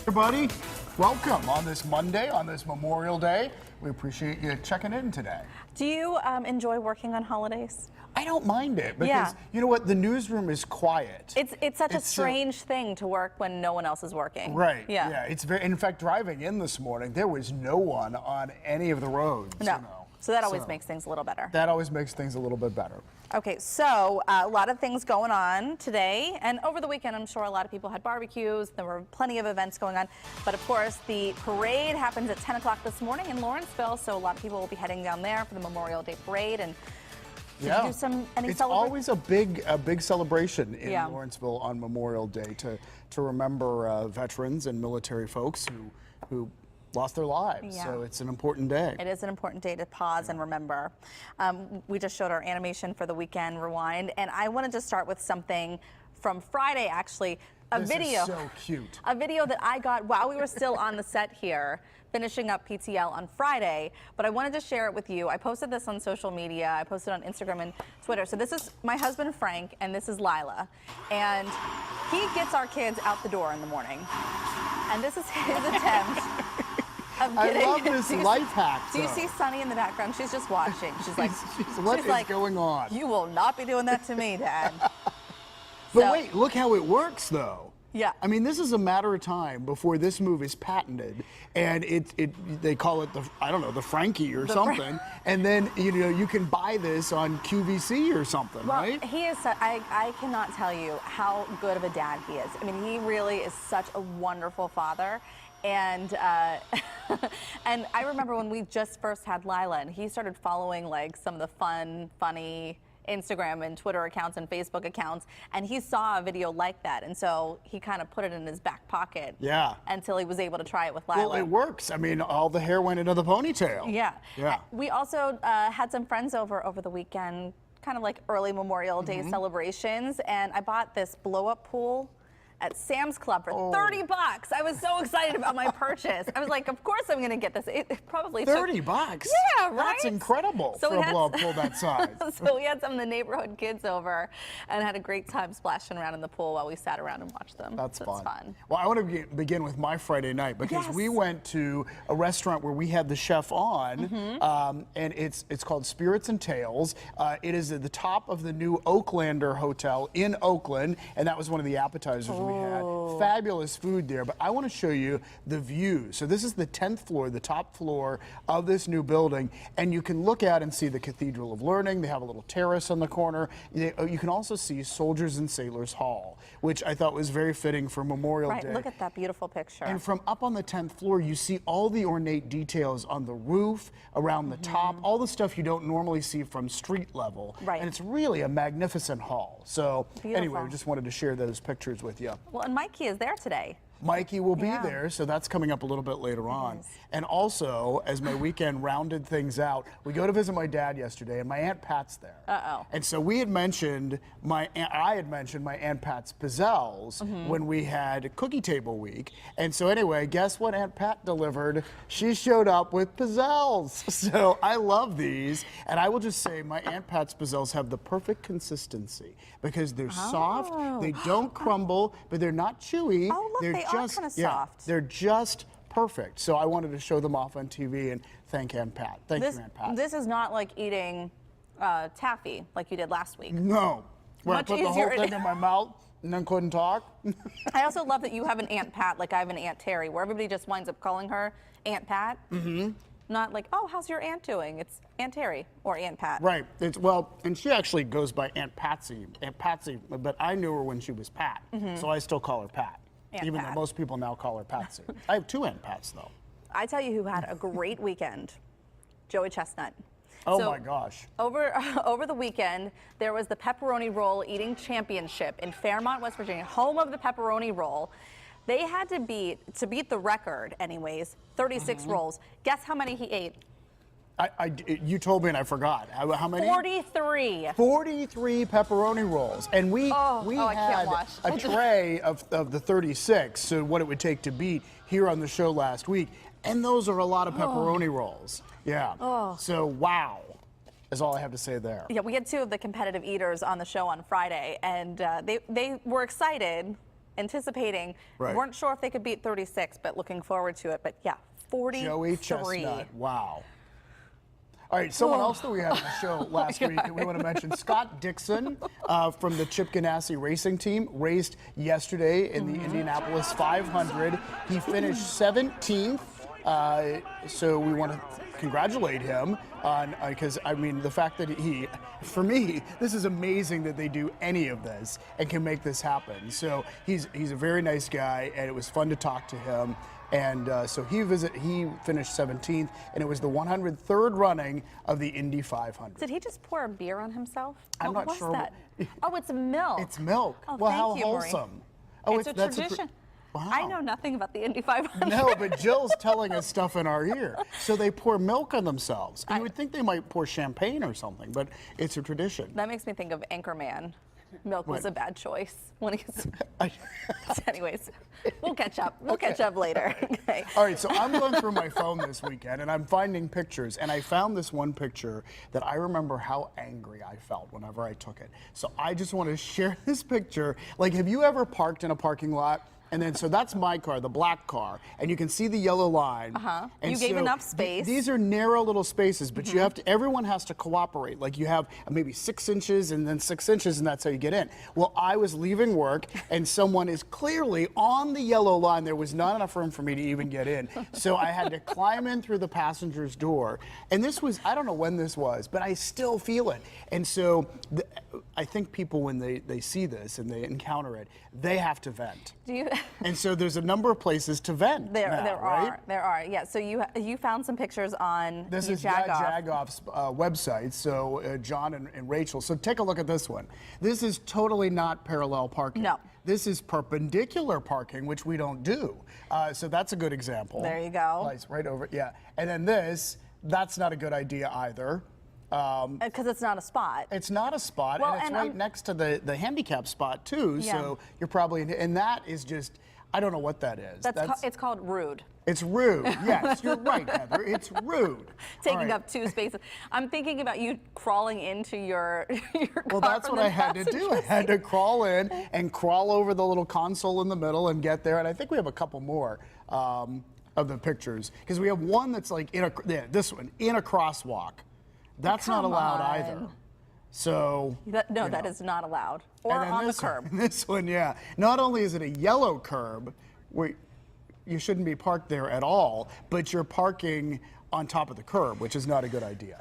everybody. Welcome on this Monday, on this Memorial Day. We appreciate you checking in today. Do you enjoy working on holidays? I don't mind it because, you know what, the newsroom is quiet. It's such a strange thing to work when no one else is working. Right, yeah. It's very, in fact, driving in this morning, there was no one on any of the roads. No. You know. So that always makes things a little better. That always makes things a little bit better. Okay, so a lot of things going on today, and over the weekend I'm sure a lot of people had barbecues. There were plenty of events going on, but of course the parade happens at 10 o'clock this morning in Lawrenceville, so a lot of people will be heading down there for the Memorial Day parade and do it's always a big celebration in Lawrenceville on Memorial Day to remember veterans and military folks who lost their lives. Yeah. So it's an important day. It is an important day to pause and remember. We just showed our animation for the Weekend Rewind, and I wanted to start with something from Friday, actually. This is so cute. A video that I got while we were still on the set here, finishing up PTL on Friday, but I wanted to share it with you. I posted this on social media. I posted on Instagram and Twitter. So this is my husband, Frank, and this is Lila. And he gets our kids out the door in the morning. And this is his attempt. I love this life hack. Do you see Sunny in the background? She's just watching. She's like, what is going on? You will not be doing that to me, Dad. But wait, look how it works, though. Yeah. I mean, this is a matter of time before this move is patented, and they call it the Frankie or something, and then you can buy this on QVC or something, right? He is. I cannot tell you how good of a dad he is. I mean, he really is such a wonderful father. And and I remember when we just first had Lila, and he started following like some of the funny Instagram and Twitter accounts and Facebook accounts, and he saw a video like that, and so he kind of put it in his back pocket. Yeah. Until he was able to try it with Lila. Well, it works. I mean, all the hair went into the ponytail. Yeah. Yeah. We also had some friends over the weekend, kind of like early Memorial Day celebrations, and I bought this blow-up pool at Sam's Club for $30. I was so excited about my purchase. I was like, of course I'm going to get this. It probably $30. Yeah, right. That's incredible for a blow-up pool that size. So we had some of the neighborhood kids over and had a great time splashing around in the pool while we sat around and watched them. That's fun. Well, I want to begin with my Friday night because we went to a restaurant where we had the chef on, and it's called Spirits and Tales. It is at the top of the new Oaklander Hotel in Oakland, and that was one of the appetizers we had. Fabulous food there, but I want to show you the view. So this is the 10th floor, the top floor of this new building, and you can look out and see the Cathedral of Learning. They have a little terrace on the corner. You can also see Soldiers and Sailors Hall, which I thought was very fitting for Memorial Day. Right, look at that beautiful picture. And from up on the 10th floor, you see all the ornate details on the roof, around the top, all the stuff you don't normally see from street level. Right. And it's really a magnificent hall. So anyway, we just wanted to share those pictures with you. Well, and Mikey is there today. Mikey will be there, so that's coming up a little bit later on. And also, as my weekend rounded things out, we go to visit my dad yesterday, and my Aunt Pat's there. And so I had mentioned my Aunt Pat's pizzelles when we had Cookie Table Week. And so anyway, guess what Aunt Pat delivered? She showed up with pizzelles. So I love these, and I will just say my Aunt Pat's pizzelles have the perfect consistency because they're soft, they don't crumble, but they're not chewy. Oh, look, they are kind of soft. They're just perfect. So I wanted to show them off on TV and thank Aunt Pat. Thank you, Aunt Pat. This is not like eating taffy like you did last week. No. Where I put the whole thing in my mouth and then couldn't talk. I also love that you have an Aunt Pat like I have an Aunt Terry, where everybody just winds up calling her Aunt Pat. Not like, oh, how's your aunt doing? It's Aunt Terry or Aunt Pat. Right. And she actually goes by Aunt Patsy, but I knew her when she was Pat, so I still call her Pat. Even though most people now call her Patsy. I have two Aunt Pats, though. I tell you who had a great weekend, Joey Chestnut. Oh my gosh. Over the weekend, there was the Pepperoni Roll Eating Championship in Fairmont, West Virginia, home of the Pepperoni Roll. They had to beat the record anyways, 36 rolls. Guess how many he ate? You told me and I forgot. How many? 43. 43 pepperoni rolls. And we had a tray of the 36, so what it would take to beat here on the show last week. And those are a lot of pepperoni rolls. Yeah. So, wow. Is all I have to say there. Yeah, we had two of the competitive eaters on the show on Friday, and they were excited. anticipating. Right. Weren't sure if they could beat 36, but looking forward to it. But yeah, 43. Joey Chestnut. Wow. All right, someone else that we had on the show last week that we want to mention, Scott Dixon from the Chip Ganassi racing team, raced yesterday in the Indianapolis 500. He finished 17th, so we want to congratulate him on, because I mean, the fact that for me, this is amazing that they do any of this and can make this happen. So he's a very nice guy, and it was fun to talk to him. And so he finished 17th, and it was the 103rd running of the Indy 500. Did he just pour a beer on himself? I'm what not sure. That? Oh, it's milk. It's milk. Oh, well, thank how you, Marie. wholesome. Oh, it's a tradition. Wow. I know nothing about the Indy 500. No, but Jill's telling us stuff in our ear. So they pour milk on themselves. You would think they might pour champagne or something, but it's a tradition. That makes me think of Anchorman. Milk was a bad choice when he's. Anyways, we'll catch up. We'll catch up later. Okay. All right, so I'm going through my phone this weekend and I'm finding pictures, and I found this one picture that I remember how angry I felt whenever I took it. So I just want to share this picture. Like, have you ever parked in a parking lot? And then, so that's my car, the black car, and you can see the yellow line. And you gave enough space. These are narrow little spaces, but you have to. Everyone has to cooperate. Like, you have maybe 6 inches and then 6 inches, and that's how you get in. Well, I was leaving work, and someone is clearly on the yellow line. There was not enough room for me to even get in, so I had to climb in through the passenger's door. And this was, I don't know when this was, but I still feel it. And so I think people, when they see this and they encounter it, they have to vent. Do you? And so there's a number of places to vent. There right? are. Yeah. So you found some pictures on this is Jagoff's website. So John and Rachel. So take a look at this one. This is totally not parallel parking. No. This is perpendicular parking, which we don't do. So that's a good example. There you go. Nice, right over. Yeah. And then that's not a good idea either. Because it's not a spot. It's not a spot, well, and it's right next to the handicap spot too. Yeah. So you're probably, and that is just, I don't know what that is. It's called rude. It's rude. Yes, you're right, Heather. It's rude. Taking up 2 spaces. I'm thinking about you crawling into your car. Well, that's what I had to do. I had to crawl in and crawl over the little console in the middle and get there. And I think we have a couple more of the pictures, because we have one that's like this one in a crosswalk. That's not allowed either. So that is not allowed. Or on the curb. This one, yeah. Not only is it a yellow curb, where you shouldn't be parked there at all, but you're parking on top of the curb, which is not a good idea.